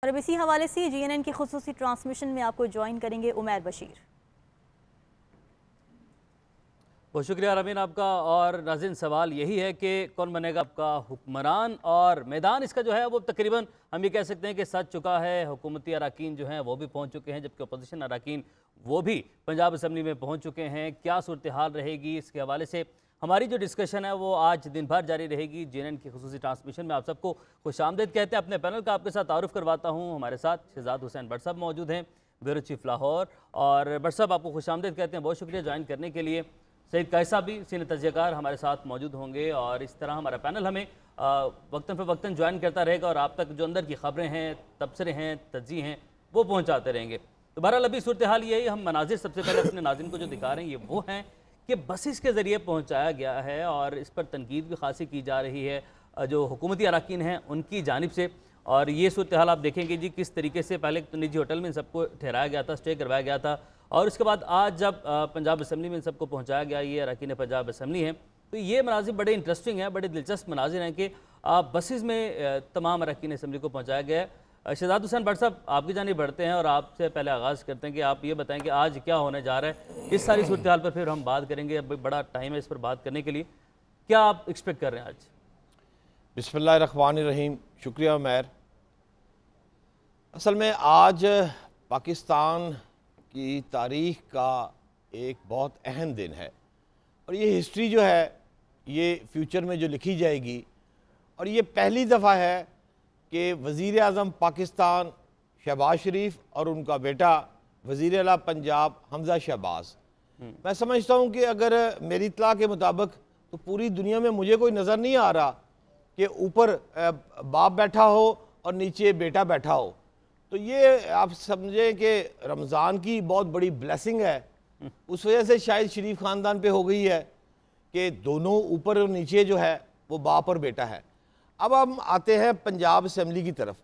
और अब इसी हवाले से GNN की खुसूसी ट्रांसमिशन में आपको ज्वाइन करेंगे उमैर बशीर। बहुत शुक्रिया रमीन आपका। और नाज़रीन, सवाल यही है कि कौन बनेगा आपका हुक्मरान, और मैदान इसका जो है वो तकरीबन हम ये कह सकते हैं कि सज चुका है। हुकूमती अराकीन जो हैं वो भी पहुंच चुके हैं, जबकि अपोजिशन अराकीन वो भी पंजाब असम्बली में पहुंच चुके हैं। क्या सूरत हाल रहेगी, इसके हवाले से हमारी जो डिस्कशन है वो आज दिन भर जारी रहेगी। GNN की खुसूसी ट्रांसमिशन में आप सबको खुशामदीद कहते हैं। अपने पैनल का आपके साथ तारुफ करवाता हूँ। हमारे साथ शहजाद हुसैन भट्ट साहब मौजूद हैं, ब्यूरो चीफ लाहौर। और भट्ट साहब, आपको खुशामदीद कहते हैं, बहुत शुक्रिया ज्वाइन करने के लिए। सईद कायस साहब भी सीनियर तजज़ियाकार हमारे साथ मौजूद होंगे, और इस तरह हमारा पैनल हमें वक्तन फ़वक्तन ज्वाइन करता रहेगा और आप तक जो अंदर की खबरें हैं, तबसरे हैं, तज्ज़ीह हैं, वो पहुँचाते रहेंगे। तो बहरहाल अभी सूरत हाल यही, हम मनाजिर सबसे पहले अपने नाज़रीन को जो दिखा रहे हैं ये वो हैं कि बसेस के ज़रिए पहुँचाया गया है, और इस पर तनकीद भी खासी की जा रही है जो हुकूमती अराकीन हैं उनकी जानिब से। और ये सूरत हाल आप देखेंगे जी किस तरीके से पहले तो निजी होटल में इन सबको ठहराया गया था, स्टे करवाया गया था, और उसके बाद आज जब पंजाब असम्बली में इन सबको पहुँचाया गया, ये अराकीन पंजाब असम्बली हैं, तो ये मनाजिर बड़े इंटरेस्टिंग हैं, बड़े दिलचस्प मनाजिर हैं कि बसेस में तमाम अराकीन असम्बली को पहुँचाया गया है। शहजाद हुसैन भट्ट साहब, आपकी जानिब बढ़ते हैं और आपसे पहले आगाज़ करते हैं कि आप ये बताएं कि आज क्या होने जा रहा है। इस सारी सूरत हाल पर फिर हम बात करेंगे, अब बड़ा टाइम है इस पर बात करने के लिए। क्या आप एक्सपेक्ट कर रहे हैं आज? बिस्मिल्लाहिर्रहमानिर्रहीम। शुक्रिया उमैर। असल में आज पाकिस्तान की तारीख़ का एक बहुत अहम दिन है, और ये हिस्ट्री जो है ये फ्यूचर में जो लिखी जाएगी, और ये पहली दफ़ा है कि वज़ीर आज़म पाकिस्तान शहबाज शरीफ और उनका बेटा वज़ीर आला पंजाब हमज़ा शहबाज, मैं समझता हूँ कि अगर मेरी इत्तला के मुताबिक तो पूरी दुनिया में मुझे कोई नज़र नहीं आ रहा कि ऊपर बाप बैठा हो और नीचे बेटा बैठा हो। तो ये आप समझें कि रमज़ान की बहुत बड़ी ब्लेसिंग है, उस वजह से शायद शरीफ ख़ानदान पे हो गई है कि दोनों ऊपर और नीचे जो है वो बाप और बेटा है। अब हम आते हैं पंजाब असम्बली की तरफ।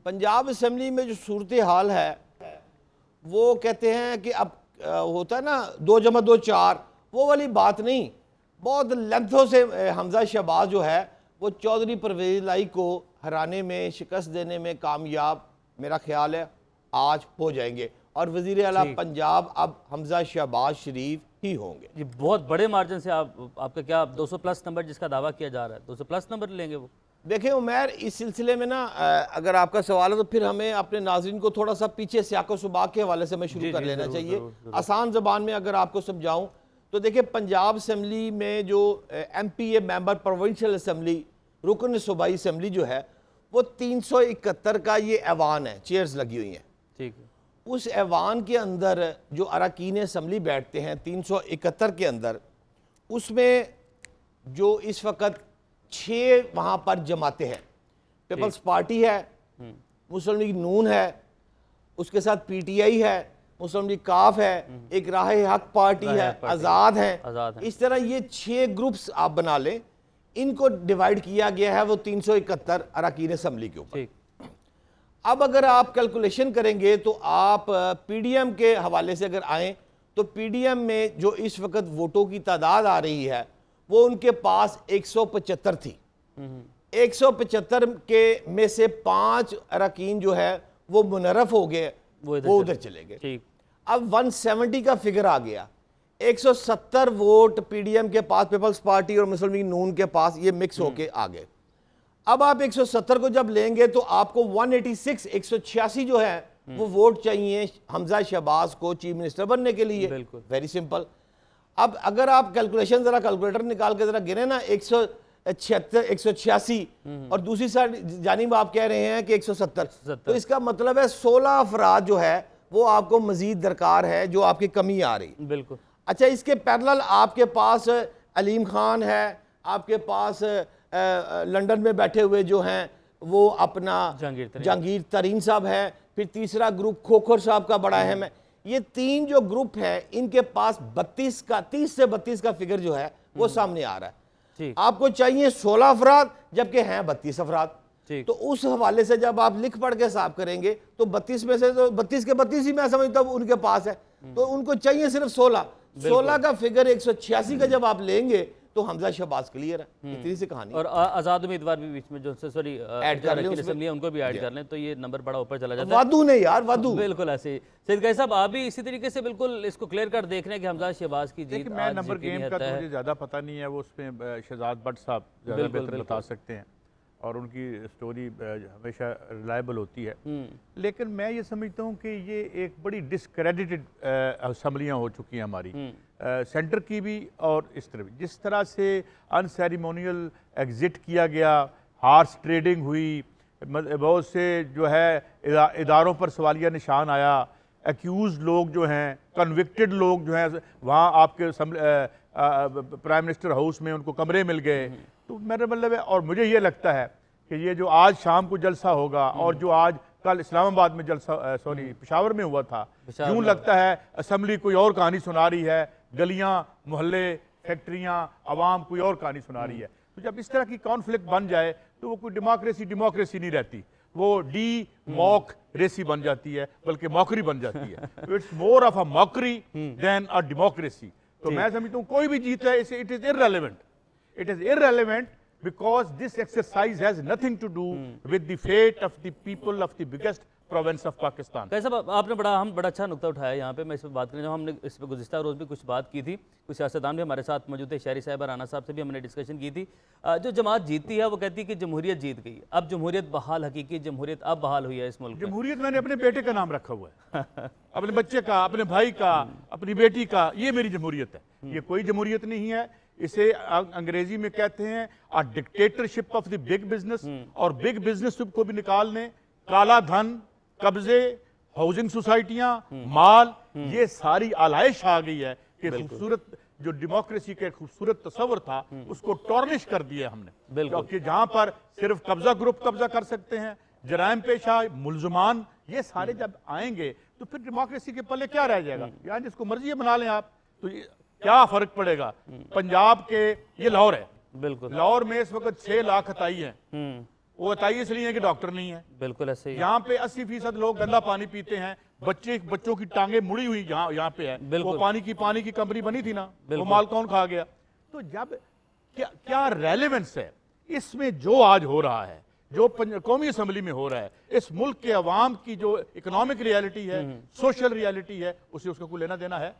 पंजाब असम्बली में जो सूरत हाल है वो कहते हैं कि अब होता है ना 2 + 2 4, वो वाली बात नहीं। बहुत लेंथों से हमज़ा शहबाज जो है वो चौधरी परवेज़ लाई को हराने में, शिकस्त देने में कामयाब मेरा ख्याल है आज हो जाएंगे, और वज़ीर आला पंजाब अब हमज़ा शहबाज शरीफ ही होंगे। ये बहुत बड़े मार्जिन से आपका क्या 200+ नंबर जिसका दावा किया जा रहा है, 200+ नंबर लेंगे वो? देखिए उमैर, इस सिलसिले में ना अगर आपका सवाल है तो फिर हमें अपने नाज़रीन को थोड़ा सा पीछे सियाको सुबाक के हवाले से मैं शुरू कर लेना चाहिए। आसान ज़बान में अगर आपको समझाऊं तो देखिए, पंजाब असम्बली में जो MPA मेंबर प्रोविंशियल असम्बली, रुकन सूबाई असम्बली जो है वो 371 का ये ऐवान है, चेयर्स लगी हुई हैं। ठीक है। उस ऐवान के अंदर जो अरकान असम्बली बैठते हैं 371 के अंदर, उसमें जो इस वक्त 6 वहाँ पर जमाते हैं। पीपल्स पार्टी है, मुस्लिम लीग नून है, उसके साथ PTI है, मुस्लिम लीग काफ है, एक राह हक पार्टी है, आज़ाद है। इस तरह ये 6 ग्रुप्स आप बना लें, इनको डिवाइड किया गया है वो 371 अरकान असम्बली के ऊपर। अब अगर आप कैलकुलेशन करेंगे तो आप PDM के हवाले से अगर आएँ तो PDM में जो इस वक्त वोटों की तादाद आ रही है वो उनके पास 175 थी। 175 के में से 5 अरकान जो है वो मुनरफ हो गए, वो उधर चले गए। अब 170 का फिगर आ गया। 170 वोट PDM के पास, पीपल्स पार्टी और मुस्लिम लीग नून के पास, ये मिक्स होके आ गए। अब आप 170 को जब लेंगे तो आपको 186 186 जो है वो वोट चाहिए हमज़ा शहबाज को चीफ मिनिस्टर बनने के लिए। Very simple. अब अगर आप कैलकुलेशन जरा कैलकुलेटर निकाल के जरा गिने ना, 176 186 और दूसरी साइड जानिब आप कह रहे हैं कि 170, तो इसका मतलब है 16 अफराद जो है वो आपको मजीद दरकार है, जो आपकी कमी आ रही। बिल्कुल। अच्छा, इसके पैरेलल आपके पास अलीम खान है, आपके पास लंदन में बैठे हुए जो हैं वो अपना जहांगीर तरीन साहब है, फिर तीसरा ग्रुप खोखर साहब का बड़ा अहम है। ये 3 जो ग्रुप हैं इनके पास 30 से 32 का फिगर जो है वो सामने आ रहा है। आपको चाहिए 16 अफराद जबकि हैं 32 अफराद। तो उस हवाले से जब आप लिख पढ़ के हिसाब करेंगे तो 32 में से तो 32 के 32 ही मैं समझता हूँ उनके पास है, तो उनको चाहिए सिर्फ 16 का फिगर 186 का जब आप लेंगे तो हमजा शहबाज क्लियर है, इतनी सी कहानी। और आज़ाद उम्मीदवार भी बीच में जो सॉरी ऐड कर लें, उनको भी ऐड कर लें तो ये नंबर बड़ा ऊपर चला जाता है। वादू नहीं यार, वादू बिल्कुल ऐसे ही। सैयद कैस साहब आप भी इसी तरीके से बिल्कुल इसको क्लियर कर देख रहे हैं कि हमजा शहबाज की जीत मैं नंबर गेम का तो मुझे ज़्यादा पता नहीं है, वो उसमें शहजाद भट्ट साहब ज़्यादा बेहतर बता सकते हैं और उनकी स्टोरी हमेशा रिलायबल होती है। लेकिन मैं ये समझता हूँ कि ये एक बड़ी डिसक्रेडिटेड असम्बलियाँ हो चुकी हैं हमारी, सेंटर की भी और इस तरह भी। जिस तरह से अनसेरिमोनियल एग्जिट किया गया, हार्स ट्रेडिंग हुई, बहुत से जो है इदारों पर सवालिया निशान आया, एक्यूज लोग जो हैं, कन्विक्टेड लोग जो हैं, वहाँ आपके प्राइम मिनिस्टर हाउस में उनको कमरे मिल गए। तो मेरा मतलब है, और मुझे ये लगता है कि ये जो आज शाम को जलसा होगा और जो आज कल इस्लामाबाद में जलसा सॉरी पेशावर में हुआ था, यूं लगता है असम्बली कोई और कहानी सुना रही है, गलियां मोहल्ले फैक्ट्रियां आवाम कोई और कहानी सुना रही है। तो जब इस तरह की कॉन्फ्लिक्ट बन जाए तो वो कोई डेमोक्रेसी नहीं रहती, वो मॉक रेसी बन जाती है, बल्कि मॉकरी बन जाती है। तो it's more of a mockery than a democracy. तो मैं समझता हूँ कोई भी जीत है, it is irrelevant. It is irrelevant because this exercise has nothing to do with the fate of the people of the biggest province of Pakistan. कैसा आपने बड़ा अच्छा नुक्ता उठाया यहाँ पे। मैं इस पर बात करने जाऊँ, हमने इस पर गुज़िश्ता रोज़ भी कुछ बात की थी, कुछ सियासतदान भी हमारे साथ मौजूद थे, शहरी साहब राना साहब से भी हमने डिस्कशन की थी। जो जमात जीतती है वो कहती है कि जमहूरियत जीत गई, अब जमहूरियत बहाल, हकीकी जमहूरियत अब बहाल हुई है इस मुल्क में। जमहूरियत मैंने अपने बेटे का नाम रखा हुआ है अपने बच्चे का, अपने भाई का, अपनी बेटी का, ये मेरी जमहूरियत है। ये कोई जमहूरियत नहीं है, इसे अंग्रेजी में कहते हैं a dictatorship of the big business. और बिग बिजनेस को भी निकालने, काला धन, कब्जे, हाउसिंग सोसाइटियां, माल, ये सारी आलाइश आ गई है कि खूबसूरत जो डेमोक्रेसी का खूबसूरत तस्वर था उसको टॉर्निश कर दिया हमने। क्योंकि जहां पर सिर्फ कब्जा ग्रुप कब्जा कर सकते हैं, जराइम पेशा, मुलजमान, ये सारे जब आएंगे तो फिर डेमोक्रेसी के पल्ले क्या रह जाएगा? यहाँ जिसको मर्जी बना लें आप, तो क्या फर्क पड़ेगा? पंजाब के, ये लाहौर है, बिल्कुल लाहौर में इस वक्त 6 लाख अताई हैं। वो अताई इसलिए है कि डॉक्टर नहीं है। बिल्कुल ऐसे ही। यहाँ पे 80% लोग गंदा पानी पीते हैं, बच्चों की टांगे मुड़ी हुई यहाँ पे है। वो पानी की कंपनी बनी थी ना, वो माल कौन खा गया? तो जब क्या रेलेवेंस है इसमें जो आज हो रहा है, जो कौमी असम्बली में हो रहा है, इस मुल्क के अवाम की जो इकोनॉमिक रियलिटी है, सोशल रियलिटी है, उसे उसका कोई लेना देना है?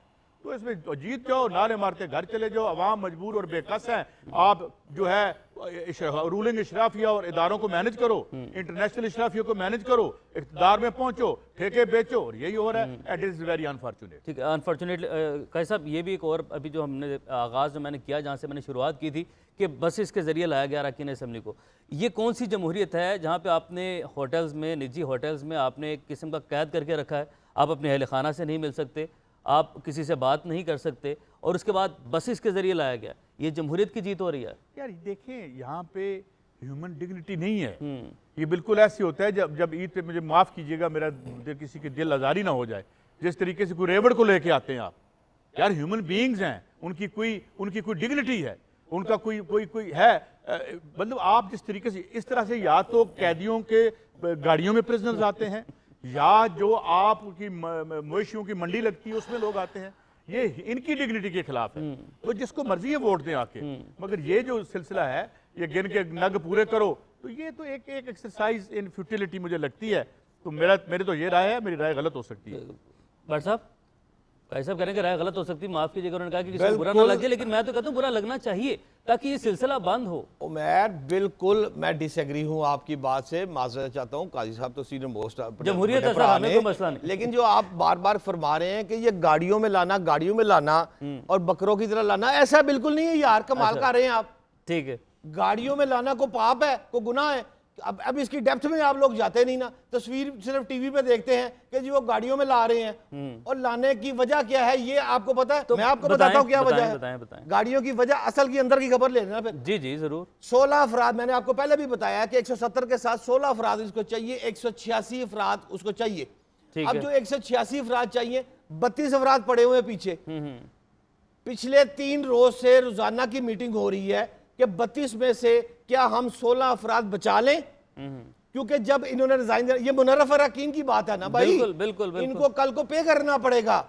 तो इसमें जीत जाओ, नारे मारते घर चले जाओ, अवाम मजबूर और बेकस है। आप जो है रूलिंग इशराफिया और इदारों को मैनेज करो, इंटरनेशनल इशराफिया को मैनेज करो, इक़्तिदार में पहुंचो, ठेके बेचो, और यही हो रहा है। It is very unfortunate. ठीक है, अनफॉर्चुनेटली कैसा साहब, ये भी एक और अभी जो हमने आगाज़ जो मैंने किया, जहाँ से मैंने शुरुआत की थी कि बसेस के ज़रिए लाया गया अरकान असम्बली को, ये कौन सी जमहूरियत है जहाँ पे आपने होटल्स में, निजी होटल्स में आपने एक किस्म का कैद करके रखा है? आप अपने अहल खाना से नहीं मिल सकते, आप किसी से बात नहीं कर सकते, और उसके बाद बसेस के जरिए लाया गया। ये जमहूरियत की जीत हो रही है यार। देखें, यहाँ पे ह्यूमन डिग्निटी नहीं है। ये बिल्कुल ऐसे होता है जब ईद पे, मुझे माफ़ कीजिएगा, मेरा किसी के दिल आज़ारी ना हो जाए, जिस तरीके से कोई रेवड़ को लेके आते हैं आप। यार ह्यूमन बीइंग्स हैं, उनकी कोई डिग्निटी है, उनका कोई है। मतलब आप जिस तरीके से, इस तरह से, या तो कैदियों के गाड़ियों में प्रिजनर्स आते हैं, या जो आपकी मवेशियों की मंडी लगती है उसमें लोग आते हैं। ये इनकी डिग्निटी के खिलाफ है। तो जिसको मर्जी है वोट दें आके, मगर ये जो सिलसिला है, ये गिन के नग पूरे करो, तो ये तो एक एक्सरसाइज इन फ्यूटिलिटी मुझे लगती है। तो मेरी तो ये राय है, मेरी राय गलत हो सकती है। भट्ट साहब कैसा करें कि राय गलत हो सकती है, माफ कीजिएगा। उन्होंने कहा कि किसी को बुरा ना लग जाए, लेकिन मैं तो कहता हूँ बुरा लगना चाहिए ताकि ये सिलसिला बंद हो। उमैर, बिल्कुल मैं डिसएग्री हूँ आपकी बात से, माजरत चाहता हूँ, काजी साहब तो सीनियर मोस्ट जमहूरियत है, हमें कोई मसला नहीं। लेकिन जो आप बार बार फरमा रहे हैं कि ये गाड़ियों में लाना और बकरों की तरह लाना, ऐसा बिल्कुल नहीं है यार, कमाल कर रहे हैं आप। ठीक है, गाड़ियों में लाना को पाप है, को गुनाह है। अब इसकी डेप्थ में आप लोग जाते नहीं ना, तस्वीर सिर्फ टीवी पे देखते हैं कि जी वो गाड़ियों में ला रहे हैं, और लाने की वजह क्या है ये आपको पता है? तो मैं आपको बताता हूँ क्या वजह है। गाड़ियों की वजह, असल की अंदर की खबर ले लेना फिर। जी जी जरूर। 16 अफराद, मैंने आपको पहले भी बताया कि 170 के साथ 16 अफराद इसको चाहिए, 186 अफराद उसको चाहिए। अब जो 186 अफराद चाहिए, 32 अफराद पड़े हुए पीछे। पिछले 3 रोज से रोजाना की मीटिंग हो रही है कि 32 में से क्या हम 16 अफराद बचा लें, क्योंकि जब इन्होंने रिजाइन दिया, ये मुनर्रफ अरकान की बात है ना भाई, बिल्कुल, बिल्कुल, बिल्कुल। इनको कल को पे करना पड़ेगा।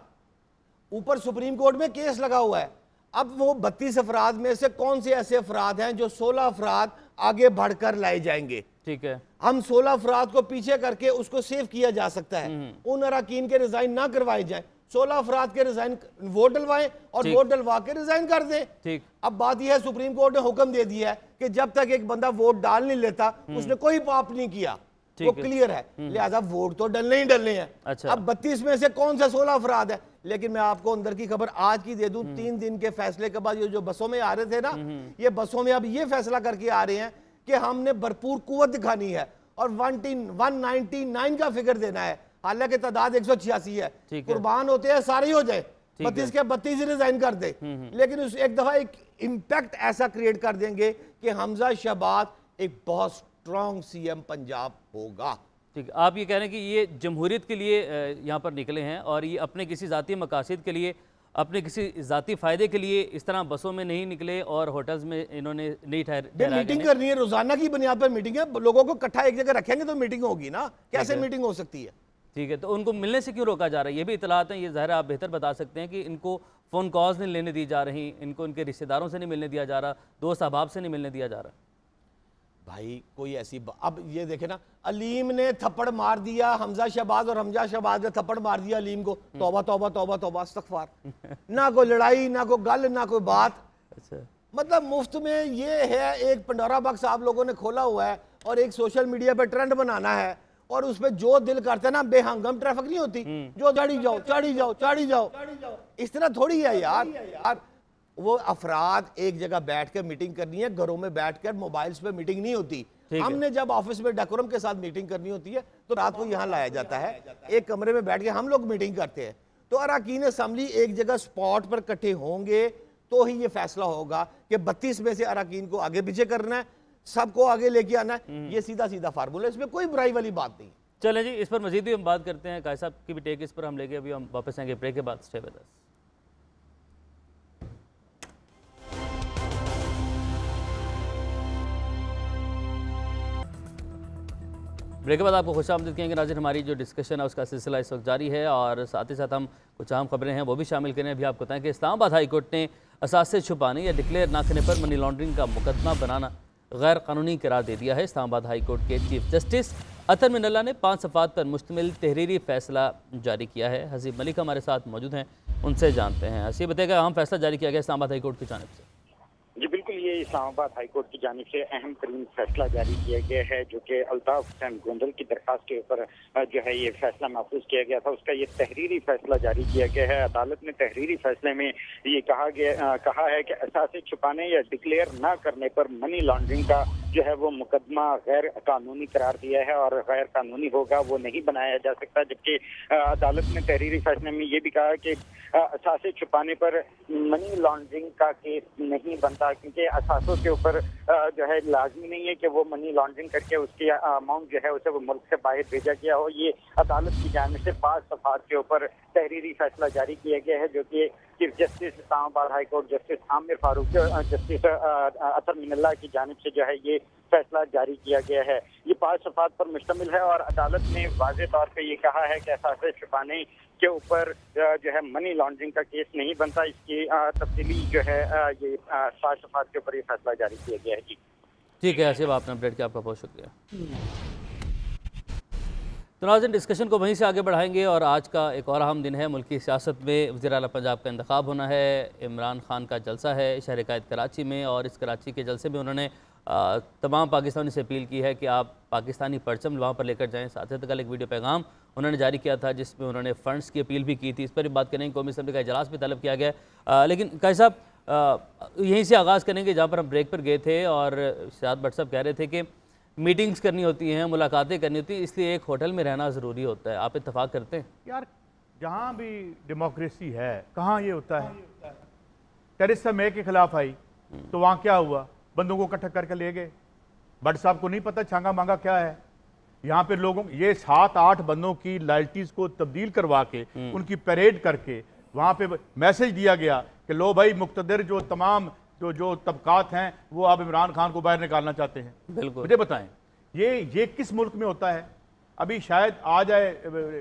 ऊपर सुप्रीम कोर्ट में केस लगा हुआ है। अब वो 32 अफराद में से कौन से ऐसे अफराद हैं जो 16 अफराद आगे बढ़कर लाए जाएंगे। ठीक है, हम 16 अफराद को पीछे करके उसको सेव किया जा सकता है। उन अरकान के रिजाइन ना करवाए जाए, 16 अफराद के रिजाइन वोट डलवाएं और वोट डलवा के रिजाइन कर दें। ठीक। अब बात यह है, सुप्रीम कोर्ट ने हुक्म दे दिया है कि जब तक एक बंदा वोट डाल नहीं लेता उसने कोई पाप नहीं किया, वो क्लियर है, लिहाजा वोट तो डलने ही डलने हैं। अच्छा। अब 32 में से कौन सा 16 अफराद है। लेकिन मैं आपको अंदर की खबर आज की दे दूं, 3 दिन के फैसले के बाद ये जो बसों में आ रहे थे ना, ये बसों में अब ये फैसला करके आ रहे हैं कि हमने भरपूर कुव्वत दिखानी है और 199 का फिगर देना है। हालांकि तादाद 186 है, कुर्बान होते हैं सारे ही हो जाए, 32 के 32 रिजाइन कर दे, लेकिन उस एक दफा एक इम्पैक्ट ऐसा क्रिएट कर देंगे कि हमजा शहबाज एक बहुत स्ट्रॉन्ग सीएम पंजाब होगा। ठीक, आप ये कह रहे हैं कि ये जमहूरियत के लिए यहाँ पर निकले हैं और ये अपने किसी ज़ाती मकासद के लिए, अपने किसी ज़ाती फ़ायदे के लिए इस तरह बसों में नहीं निकले और होटल्स में इन्होंने नहीं ठहराया। मीटिंग करनी है, रोजाना की बुनियाद पर मीटिंग है, लोगों को इकट्ठा एक जगह रखेंगे तो मीटिंग होगी ना, कैसे मीटिंग हो सकती है। ठीक है, तो उनको मिलने से क्यों रोका जा रहा है, ये भी इतलात हैं, ये ज़ाहिर आप बेहतर बता सकते हैं कि इनको फ़ोन कॉल्स नहीं लेने दी जा रही, इनको इनके रिश्तेदारों से नहीं मिलने दिया जा रहा, दोस्त अहबाब से नहीं मिलने दिया जा रहा। भाई कोई ऐसी अब ये देखे ना, अलीम ने थप्पड़ मार दिया हमजा शहबाज और हमजा शहबाज ने थप्पड़ मार दिया अलीम को, तौबा तौबा तौबा तौबा इस्तगफार। ना कोई लड़ाई, ना कोई गल, ना कोई बात। अच्छा, मतलब मुफ्त में ये है, एक पंडोरा बॉक्स आप लोगों ने खोला हुआ है और एक सोशल मीडिया पे ट्रेंड बनाना है और उसमें जो दिल करता है ना, बेहंगम ट्रैफिक नहीं होती, जो चढ़ी जाओ चढ़ी जाओ चढ़ी जाओ, इस तरह थोड़ी है यार। वो अफराद एक जगह बैठकर मीटिंग करनी है, घरों में बैठकर मोबाइल्स पे मीटिंग नहीं होती। हमने जब ऑफिस में डेकोरम के साथ मीटिंग करनी होती है तो रात को यहाँ लाया जाता है, एक कमरे में बैठ के हम लोग मीटिंग करते हैं। तो अरकान असम्बली एक जगह स्पॉट पर इकट्ठे होंगे तो ही ये फैसला होगा कि 32 में से अरकान को आगे पीछे करना है, सबको आगे लेके आना है। ये सीधा सीधा फार्मूला, इसमें कोई बुराई वाली बात नहीं। चलें जी, इस पर मजीद भी हम बात करते हैं, कायद साहब की भी टेक इस पर हम लेके अभी हम वापस आएंगे ब्रेक के बाद। Stay with us. ब्रेक के बाद आपको खुशामदीद कहेंगे नाज़रीन। हमारी जो डिस्कशन है उसका सिलसिला इस वक्त जारी है और साथ ही साथ हम कुछ अहम खबरें हैं वो भी शामिल करें। अभी आपको बताएं कि इस्लामाबाद हाई कोर्ट ने असासे छुपाने या डिक्लेयर ना करने पर मनी लॉन्ड्रिंग का मुकदमा बनाना गैर कानूनी करार दे दिया है। इस्लामाबाद हाई कोर्ट के चीफ जस्टिस अतर मिनल्ला ने 5 सफ़ात पर मुश्तमिल तहरीरी फैसला जारी किया है। हसीब मलिक हमारे साथ मौजूद हैं, उनसे जानते हैं। हसीब बताएगा, अहम फैसला जारी किया गया इस्लामाबाद हाई कोर्ट की जानिब से। जी बिल्कुल, ये इस्लामाबाद हाई कोर्ट की जानिब से अहम तरीन फैसला जारी किया गया है, जो कि अल्ताफ हुसैन गोंदल की दरख्वास्त के ऊपर जो है ये फैसला महफूज किया गया था, उसका ये तहरीरी फैसला जारी किया गया है। अदालत ने तहरीरी फैसले में ये कहा है कि असासे छुपाने या डिक्लेयर न करने पर मनी लॉन्ड्रिंग का जो है वो मुकदमा गैर कानूनी करार दिया है और गैर कानूनी होगा, वो नहीं बनाया जा सकता। जबकि अदालत ने तहरीरी फैसले में ये भी कहा कि असासे छुपाने पर मनी लॉन्ड्रिंग का केस नहीं बनता, क्योंकि असासों के ऊपर जो है लाजमी नहीं है कि वो मनी लॉन्ड्रिंग करके उसकी अमाउंट जो है उसे वो मुल्क से बाहर भेजा गया हो। ये अदालत की जानिब से 5 सफ़ात के ऊपर तहरीरी फैसला जारी किया गया है, जो कि chief justice Islamabad high court justice Aamir Farooq, justice Athar Minallah की जानिब से जो है ये फैसला जारी किया गया है। ये 5 सफ़ात पर मुश्तमिल है और अदालत ने वाज़ेह तौर पे ये कहा है कि असासे छुपाने के ऊपर जो है मनी लॉन्ड्रिंग का केस नहीं बनता। इसकी तब्दीली जो है ये 5 सफ़ात के ऊपर ये फैसला जारी किया गया है। जी ठीक है आसिफ, आपने अपडेट किया, आपका बहुत शुक्रिया। तो नाज़रीन, डिस्कशन को वहीं से आगे बढ़ाएंगे और आज का एक और अहम दिन है। मुल्की सियासत में वज़ीर आला पंजाब का इंतखाब होना है। इमरान खान का जलसा है शहर कायद कराची में और इस कराची के जलसे में उन्होंने तमाम पाकिस्तानी से अपील की है कि आप पाकिस्तानी परचम वहाँ पर लेकर जाएँ। साथ ही कल एक वीडियो पैगाम उन्होंने जारी किया था जिसमें उन्होंने फ़ंड्स की अपील भी की थी। इस पर भी बात करेंगे। कौमी असम्बली का इजलास भी तलब किया गया। लेकिन कायद साहब यहीं से आगाज़ करेंगे जहाँ पर हम ब्रेक पर गए थे और शाद भट्ट साहब कह रहे थे कि मीटिंग्स करनी होती हैं, मुलाकातें करनी होती हैं, इसलिए एक होटल में रहना ज़रूरी होता है। आप इत्तफाक करते हैं? यार जहाँ भी डेमोक्रेसी है कहाँ ये होता है? टेरेसा मे के खिलाफ आई तो वहाँ क्या हुआ? बंदों को इकट्ठा करके ले गए। भट्ट साहब को नहीं पता छांगा मांगा क्या है। यहाँ पे लोगों ये 7-8 बंदों की लॉयल्टीज को तब्दील करवा के उनकी परेड करके वहाँ पे मैसेज दिया गया कि लो भाई, मुक्तदर जो तमाम जो तबकात हैं वो अब इमरान खान को बाहर निकालना चाहते हैं। बिल्कुल, मुझे बताएं ये किस मुल्क में होता है? अभी शायद आ जाए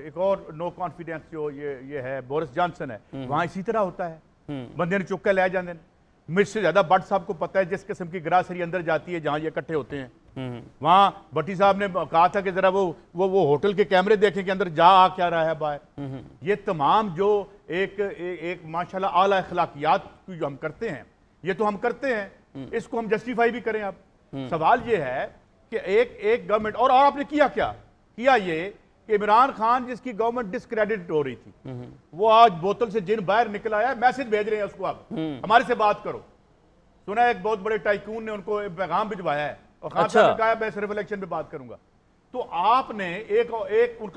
एक और नो कॉन्फिडेंस जो ये है बोरिस जॉनसन है, वहाँ इसी तरह होता है। बंदे ने चुक के ले जाते हैं। मुझसे ज्यादा भट्ट साहब को पता है जिस किस्म की ग्रासरी अंदर जाती है जहां ये इकट्ठे होते हैं। वहां भट्टी साहब ने कहा था कि जरा वो होटल के कैमरे देखें कि अंदर जा आ क्या रहा है बाहर। ये तमाम जो एक माशाल्लाह आला अखलाकियात जो हम करते हैं, ये तो हम करते हैं, इसको हम जस्टिफाई भी करें। अब सवाल ये है कि एक गवर्नमेंट, और आपने किया ये कि इमरान खान जिसकी गवर्नमेंट डिस्क्रेडिट हो रही थी, वो आज बोतल से जिन बाहर निकल आया, मैसेज भेज रहे हैं उसको, आप हमारे से बात करो। सुना एक बहुत बड़े टाइकून ने उनको पैगाम भिजवाया है और खान साहब ने कहा मैं सिर्फ इलेक्शन पे बात करूंगा। तो आपने एक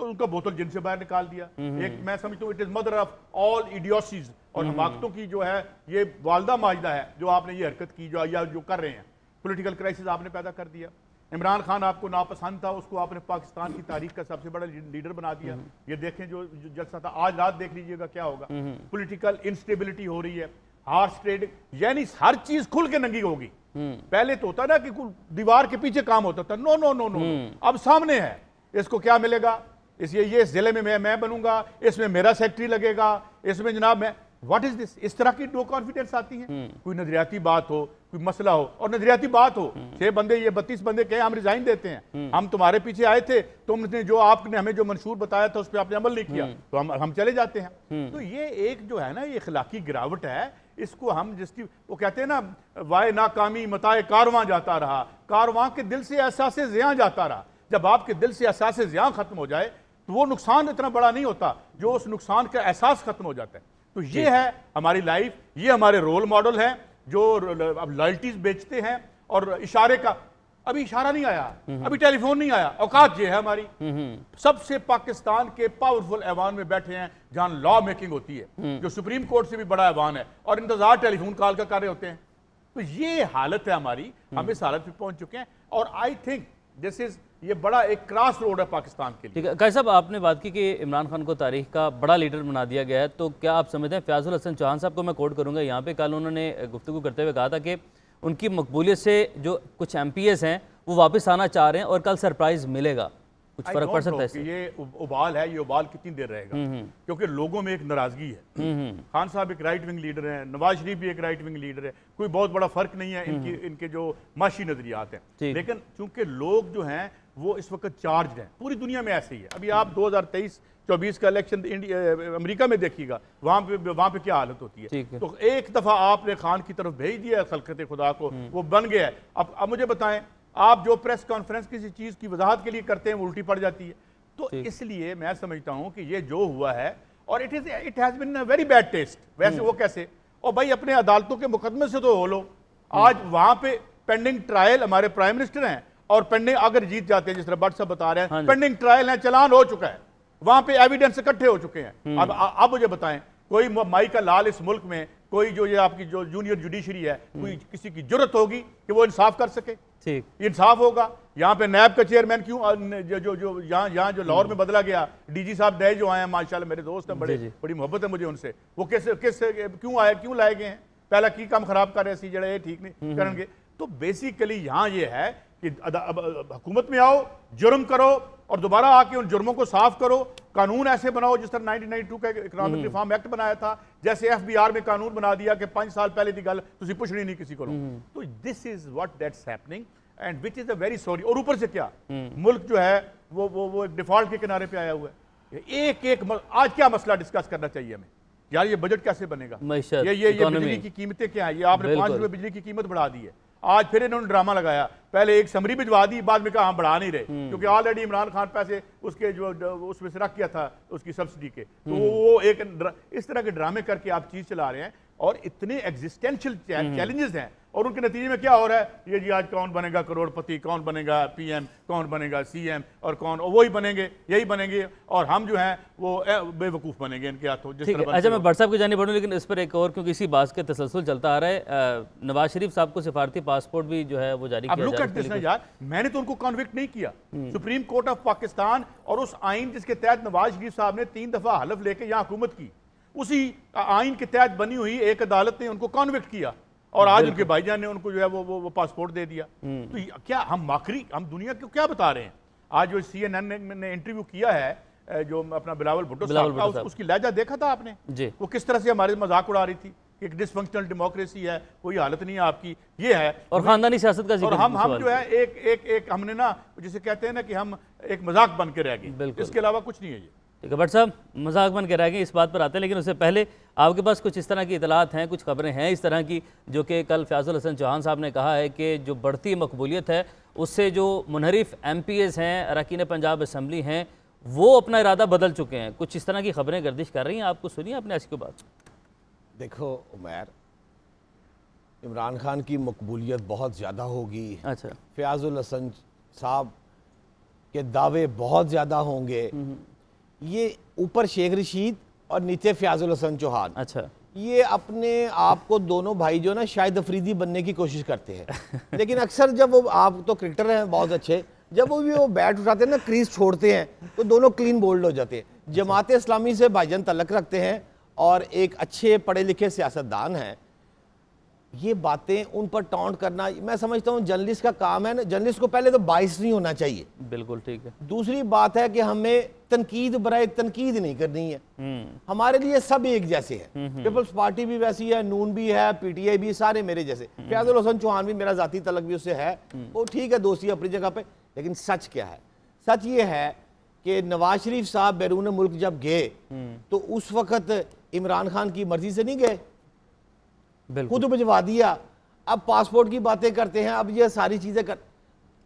उनका बोतल जिन से बाहर निकाल दिया। एक मैं समझता हूँ it is mother of all idiocies और हमाकतों की जो है ये वालदा माजदा है जो आपने ये हरकत की जो कर रहे हैं। पॉलिटिकल क्राइसिस आपने पैदा कर दिया। इमरान खान आपको नापसंद था, उसको आपने पाकिस्तान की तारीख का सबसे बड़ा लीडर बना दिया। ये देखें जो जलसा था, आज रात देख लीजिएगा क्या होगा। पॉलिटिकल इंस्टेबिलिटी हो रही है, हार्स ट्रेड, यानी हर चीज खुल के नंगी होगी। पहले तो होता ना कि दीवार के पीछे काम होता था, नो नो नो नो, अब सामने है। इसको क्या मिलेगा? इसलिए ये इस जिले में मैं बनूंगा, इसमें मेरा सेक्रेटरी लगेगा, इसमें जनाब मैं, व्हाट इज दिस? इस तरह की नो कॉन्फिडेंस आती है। कोई नजरियाती बात हो, कोई मसला हो, और नजरियाती बात हो, 6 बंदे ये 32 बंदे कहे हम रिजाइन देते हैं, हम तुम्हारे पीछे आए थे, तुमने जो आपने हमें जो मंशूर बताया था उस पर आपने अमल नहीं किया, तो हम चले जाते हैं। तो ये एक जो है ना ये इखलाकी गिरावट है। इसको हम जिसकी वो कहते हैं ना, वाय नाकामी मताए कारवां जाता रहा, कारवां के दिल से एहसास ज़ियां जाता रहा। जब आपके दिल से एहसास ज़ियां खत्म हो जाए तो वो नुकसान इतना बड़ा नहीं होता जो उस नुकसान का एहसास खत्म हो जाता है। तो ये है हमारी लाइफ, ये हमारे रोल मॉडल हैं जो अब लॉयल्टीज बेचते हैं। और इशारे का अभी इशारा नहीं आया, अभी टेलीफोन नहीं आया, औकात ये है हमारी। सबसे पाकिस्तान के पावरफुल ऐवान में बैठे हैं जहां लॉ मेकिंग होती है, जो सुप्रीम कोर्ट से भी बड़ा ऐवान है, और इंतजार टेलीफोन कॉल का कर रहे होते हैं। तो ये हालत है हमारी, हम इस हालत पे पहुंच चुके हैं। और आई थिंक दिस इज ये बड़ा एक क्रॉस रोड है पाकिस्तान के लिए। ठीक है काजी साहब, आपने बात की कि इमरान खान को तारीख का बड़ा लीडर बना दिया गया है, तो क्या आप समझते हैं, फयाजुल हसन चौहान साहब को मैं कोट करूंगा, यहाँ पे कल उन्होंने गुफ्तगू करते हुए कहा था कि उनकी मकबूलियत से जो कुछ MPs हैं वो वापस आना चाह रहे हैं और कल सरप्राइज मिलेगा, कुछ फर्क पड़ सकता है इससे? ये उबाल है, ये उबाल कितनी देर रहेगा? क्योंकि लोगों में एक नाराजगी है। खान साहब एक राइट विंग लीडर हैं, नवाज शरीफ भी एक राइट विंग लीडर है, कोई बहुत बड़ा फर्क नहीं है इनके जो माशी नजरियात हैं। लेकिन चूंकि लोग जो हैं वो इस वक्त चार्ज हैं, पूरी दुनिया में ऐसे ही है। अभी आप 2023-24 का इलेक्शन अमेरिका में देखिएगा, वहां पे क्या हालत होती है। तो एक दफा आपने खान की तरफ भेज दिया खलकत खुदा को, वो बन गया है। अब मुझे बताएं, आप जो प्रेस कॉन्फ्रेंस किसी चीज की वजाहत के लिए करते हैं वो उल्टी पड़ जाती है। तो इसलिए मैं समझता हूं कि ये जो हुआ है, और it has been a very bad test. वैसे वो कैसे? और भाई अपने अदालतों के मुकदमे से तो हो लो। आज वहां पे पेंडिंग ट्रायल हमारे प्राइम मिनिस्टर हैं, और पेंडिंग अगर जीत जाते हैं, जिस तरह भट्ट साहब बता रहे हैं, पेंडिंग ट्रायल है, चलान हो चुका है, वहां पे एविडेंस इकट्ठे हो चुके हैं। अब मुझे बताएं, कोई माई का लाल इस मुल्क में, कोई जो ये आपकी जो जूनियर जुडिशरी है, कोई किसी की जरूरत होगी कि वो इंसाफ कर सके? ठीक, इंसाफ होगा। यहाँ पे नैब का चेयरमैन क्यों जो यहाँ जो लाहौर में बदला गया, DG साहब नए जो आए हैं, माशाल्लाह मेरे दोस्त हैं, बड़ी मोहब्बत है मुझे उनसे, वो क्यों आए, क्यों लाए गए हैं? पहला की काम खराब कर रहे सी जड़े ये ठीक नहीं करेंगे। तो बेसिकली यहाँ ये है कि हुकूमत में आओ, जुर्म करो, और दोबारा आके उन जुर्मों को साफ करो। कानून ऐसे बनाओ जिस तरह 1992 का इकोनॉमिक रिफॉर्म एक्ट बनाया था, जैसे FBR में कानून बना दिया कि 5 साल पहले की गल तुसी पुछनी नहीं किसी को। तो this is what that's happening and which is a very sorry. और ऊपर से क्या, मुल्क जो है वो एक डिफॉल्ट के किनारे पे आया हुआ है। आज क्या मसला डिस्कस करना चाहिए हमें यार? ये बजट कैसे बनेगा? ये बिजली की कीमतें क्या है? ये आपने 5 रुपए बिजली की कीमत बढ़ा दी है। आज फिर इन्होंने ड्रामा लगाया, पहले एक समरी भिजवा दी, बाद में कहा हम बढ़ा नहीं रहे, क्योंकि ऑलरेडी इमरान खान पैसे उसके जो उसमें से रख किया था उसकी सब्सिडी के। तो वो एक इस तरह के ड्रामे करके आप चीज चला रहे हैं, और इतने एग्जिस्टेंशियल चैलेंजेस हैं, और उनके नतीजे में क्या हो रहा है? ये जी आज कौन बनेगा करोड़पति, कौन बनेगा PM, कौन बनेगा CM, और कौन वही बनेंगे, यही बनेंगे, और हम जो हैं वो बेवकूफ़ बनेंगे इनके हाथों। अच्छा, मैं भट्ट साहब की जाने बढ़ूँ, लेकिन इस पर एक और, क्योंकि इसी बात का तसलसल चलता आ रहा है, नवाज शरीफ साहब को सिफारती पासपोर्ट भी जो है वो जारी किया जा रहा है। यार मैंने तो उनको कन्विक्ट नहीं किया। सुप्रीम कोर्ट ऑफ पाकिस्तान और उस आइन जिसके तहत नवाज शरीफ साहब ने 3 दफा हलफ लेके यहाँ हुकूमत की, उसी आइन के तहत बनी हुई एक अदालत ने उनको कॉन्विक्ट किया, और आज उनके भाईजान ने उनको जो है वो पासपोर्ट दे दिया। तो क्या हम दुनिया को क्या बता रहे हैं? आज जो CNN ने इंटरव्यू किया है जो अपना बिलावल भुट्टो साहब का, उसकी लहजा देखा था आपने? वो किस तरह से हमारे मजाक उड़ा रही थी। कि एक डिसफंक्शनल डेमोक्रेसी है, कोई हालत नहीं है आपकी, ये है। और खानदानी सियासत का जिक्र, और हम जो है एक हमने ना जिसे कहते हैं ना कि हम एक मजाक बन के रह गए, इसके अलावा कुछ नहीं है ये। ठीक है भट्ट साहब, मजाक बन के रह गए, इस बात पर आते हैं, लेकिन उससे पहले आपके पास कुछ इस तरह की इतलात हैं, कुछ खबरें हैं इस तरह की, जो कि कल फयाजुल हसन चौहान साहब ने कहा है कि जो बढ़ती मकबूलियत है उससे जो मुनहरिफ MPs हैं, अरकान पंजाब असम्बली हैं, वो अपना इरादा बदल चुके हैं। कुछ इस तरह की खबरें गर्दिश कर रही हैं, आपको सुनिए आपने ऐसी कोई बात? देखो उमैर, इमरान खान की मकबूलियत बहुत ज़्यादा होगी। अच्छा, फयाजुल हसन साहब के दावे बहुत ज़्यादा होंगे। ये ऊपर शेख रशीद और नीचे फयाजुल हसन चौहान, अच्छा, ये अपने आप को दोनों भाई जो ना शायद अफरीदी बनने की कोशिश करते हैं। लेकिन अक्सर जब वो, आप तो क्रिकेटर हैं बहुत अच्छे, जब वो बैट उठाते हैं ना, क्रीज छोड़ते हैं, तो दोनों क्लीन बोल्ड हो जाते हैं। जमात इस्लामी से भाईजान तल्लक रखते हैं और एक अच्छे पढ़े लिखे सियासतदान हैं। ये बातें उन पर टॉन्ट करना, मैं समझता हूँ जर्नलिस्ट का काम है ना। जर्नलिस्ट को पहले तो बाइस नहीं होना चाहिए, बिल्कुल ठीक है। दूसरी बात है कि हमें तनकीद बराए तनकीद नहीं करनी है। हमारे लिए सब एक जैसे हैं। पीपल्स पार्टी भी वैसी है, नून भी है, PTI भी, सारे मेरे जैसे। फयाजुल हसन चौहान भी, मेरा जाती तलक भी उससे है, वो ठीक है, दोस्ती अपनी जगह पे। लेकिन सच क्या है? सच ये है कि नवाज शरीफ साहब बैरून मुल्क जब गए तो उस वक्त इमरान खान की मर्जी से नहीं गए, खुद भिजवा दिया। अब पासपोर्ट की बातें करते हैं, अब ये सारी चीजें कर।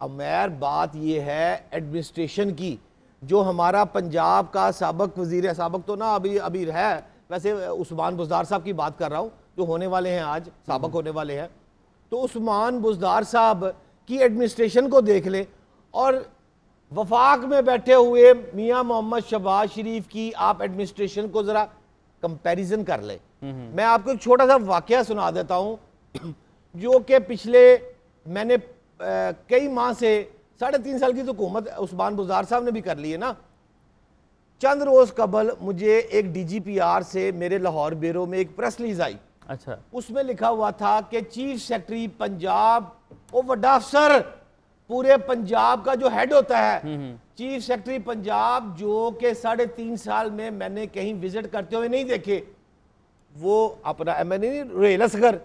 अब मेर बात ये है एडमिनिस्ट्रेशन की, जो हमारा पंजाब का साबक वजीर है, साबक तो ना अभी है, वैसे उस्मान बुज़दार साहब की बात कर रहा हूँ, जो होने वाले हैं आज, साबक होने वाले हैं। तो उस्मान बुज़दार साहब की एडमिनिस्ट्रेशन को देख ले और वफाक में बैठे हुए मियाँ मोहम्मद शहबाज शरीफ की आप एडमिनिस्ट्रेशन को जरा कंपैरिजन कर ले। मैं आपको एक छोटा सा वाकया सुना देता हूं, जो कि पिछले मैंने कई माह से 3.5 साल की तो हुकूमत उस्मान बुज़दार साहब ने भी कर ली है ना। चंद रोज कबल मुझे एक DGPR से मेरे लाहौर ब्यूरो में एक प्रेस रिलीज आई। अच्छा, उसमें लिखा हुआ था कि चीफ सेक्रेटरी पंजाब, वो बड़ा अफसर पूरे पंजाब का जो हेड होता है, चीफ सेक्रेटरी पंजाब, जो कि 3.5 साल में मैंने कहीं विजिट करते हुए नहीं देखे। वो अपना रेल असगर,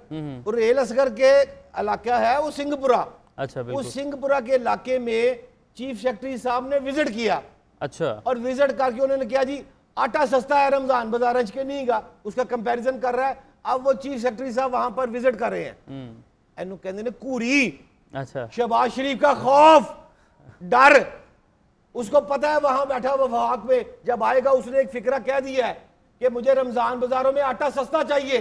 रेल असगर के इलाका है वो सिंहपुरा। अच्छा, उस सिंहपुरा के इलाके में चीफ सेक्रेटरी साहब ने विजिट किया। अच्छा, और विजिट करके उन्होंने किया जी आटा सस्ता है रमजान बाजार के नहीं गा, उसका कंपैरिजन कर रहा है। अब वो चीफ सेक्रेटरी साहब वहां पर विजिट कर रहे हैं, एनू कहते ने कूरी। अच्छा, शहबाज शरीफ का खौफ, डर, उसको पता है वहां बैठा हुआ वफाक में जब आएगा उसने एक फिक्रा कह दिया है कि मुझे रमजान बाजारों में आटा सस्ता चाहिए।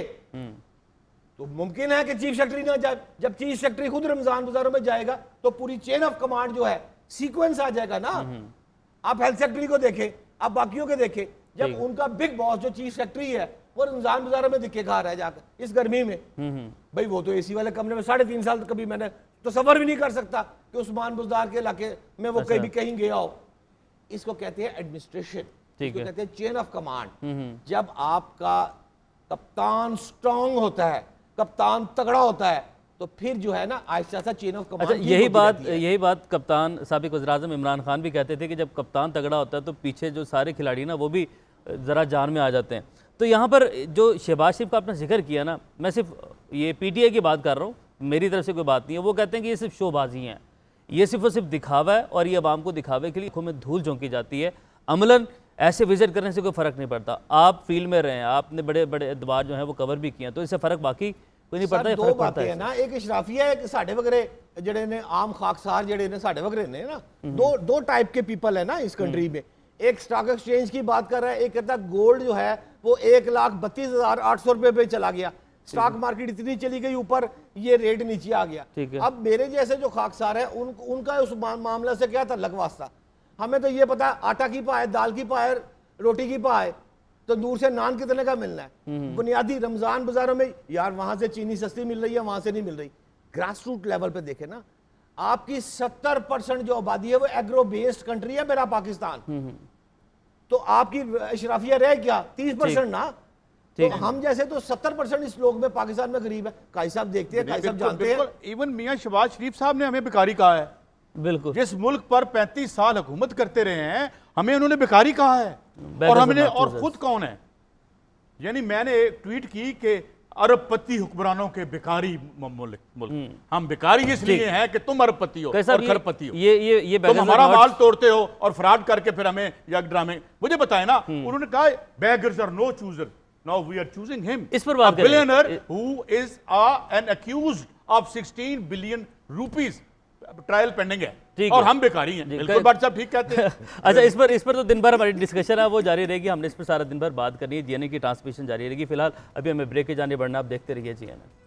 तो मुमकिन है कि चीफ सेक्रेटरी ना जाए। जब चीफ सेक्रेटरी खुद रमजान बाजारों में जाएगा तो पूरी चेन ऑफ कमांड जो है सीक्वेंस आ जाएगा ना। आप हेल्थ सेक्रेटरी को देखें, आप बाकियों के देखें, जब उनका बिग बॉस जो चीफ सेक्रेटरी है वो रमजान बाजारों में दिखे खा रहा है जाकर इस गर्मी में, भाई वो तो एसी वाले कमरे में 3.5 साल तक कभी मैंने तो सफर भी नहीं कर सकता कि उस्मान बुज़दार के इलाके में वो कहीं गया हो। इसको कहते हैं एडमिनिस्ट्रेशन, इसको कहते हैं चेन ऑफ कमांड। जब आपका कप्तान स्ट्रांग होता है, कप्तान तगड़ा होता है, तो फिर जो है ना Aahista Aahista chain of command. अच्छा, यही बात कप्तान साबिक वज़ीर-ए-आज़म इमरान खान भी कहते थे कि जब कप्तान तगड़ा होता है तो पीछे जो सारे खिलाड़ी ना वो भी ज़रा जान में आ जाते हैं। तो यहाँ पर जो शहबाज शरीफ का आपने जिक्र किया ना, मैं सिर्फ ये PTI की बात कर रहा हूँ, मेरी तरफ से कोई बात नहीं है। वो कहते हैं कि ये सिर्फ शोबाजी हैं, ये सिर्फ और सिर्फ दिखावा है और ये अवाम को दिखावे के लिए आंखों में धूल झोंकी जाती है। अमलन ऐसे विजिट करने से कोई फ़र्क नहीं पड़ता। आप फील्ड में रहे हैं, आपने बड़े बड़े अदवार जो हैं वो कवर भी किए हैं, तो इससे फ़र्क बाकी कोई नहीं पड़ता। दो बातें है ना, एक इशराफिया है कि साढ़े वगैरह जड़े ने आम खाकसार जड़े ने साढ़े वगैरह ने ना, दो टाइप के पीपल है ना इस कंट्री में। एक स्टॉक एक्सचेंज की बात कर रहा है, एक कहता है गोल्ड जो है वो 1,32,800 रुपए पे चला गया, स्टॉक मार्केट इतनी चली गई ऊपर, ये रेट नीचे आ गया। अब मेरे जैसे जो खाकसार है उनका उस मामला से क्या ताल्लुक वास्ता? हमें तो ये पता है आटा की पाए, दाल की पाए, रोटी की पाए, तंदूर से नान कितने का मिलना है। बुनियादी रमजान बाजारों में यार वहां से चीनी सस्ती मिल रही है, वहां से नहीं मिल रही। ग्रास रूट लेवल पे देखे ना, आपकी 70% जो आबादी है वो एग्रो बेस्ड कंट्री है मेरा पाकिस्तान, तो आपकी इशराफिया रह क्या 30% ना, तो हम जैसे तो 70% इस लोग में पाकिस्तान में गरीब है। काई साहब देखते हैं, काई साहब जानते हैं। इवन मियां शहबाज शरीफ साहब ने हमें बेकारी कहा है। बिल्कुल, जिस मुल्क पर 35 साल हुकूमत करते रहे हैं हमें उन्होंने बेकारी कहा है। और हमने, और खुद कौन है? यानी मैंने ट्वीट की कि अरबपति हुक्मरानों के बेकारी मुल्क। हम बेकारी इसलिए हैं कि तुम अरबपति हो और खरबपति हो। ये तुम हमारा माल तोड़ते हो और फ्रॉड करके फिर हमें यक ड्रामे। मुझे बताए ना, उन्होंने कहा beggars are no chooser, now we are choosing him. इस पर बात करें। Billionaire who is an accused of 16 billion rupees, trial pending है और हम बेकारी हैं। बिल्कुल बात साहब ठीक कहते हैं। अच्छा, इस पर तो दिन भर हमारी डिस्कशन है वो जारी रहेगी, हमने इस पर सारा दिन भर बात करनी है। जीएनए की ट्रांसमिशन जारी रहेगी। फिलहाल अभी हमें ब्रेक के जाने बढ़ना, आप देखते रहिए जीएनए।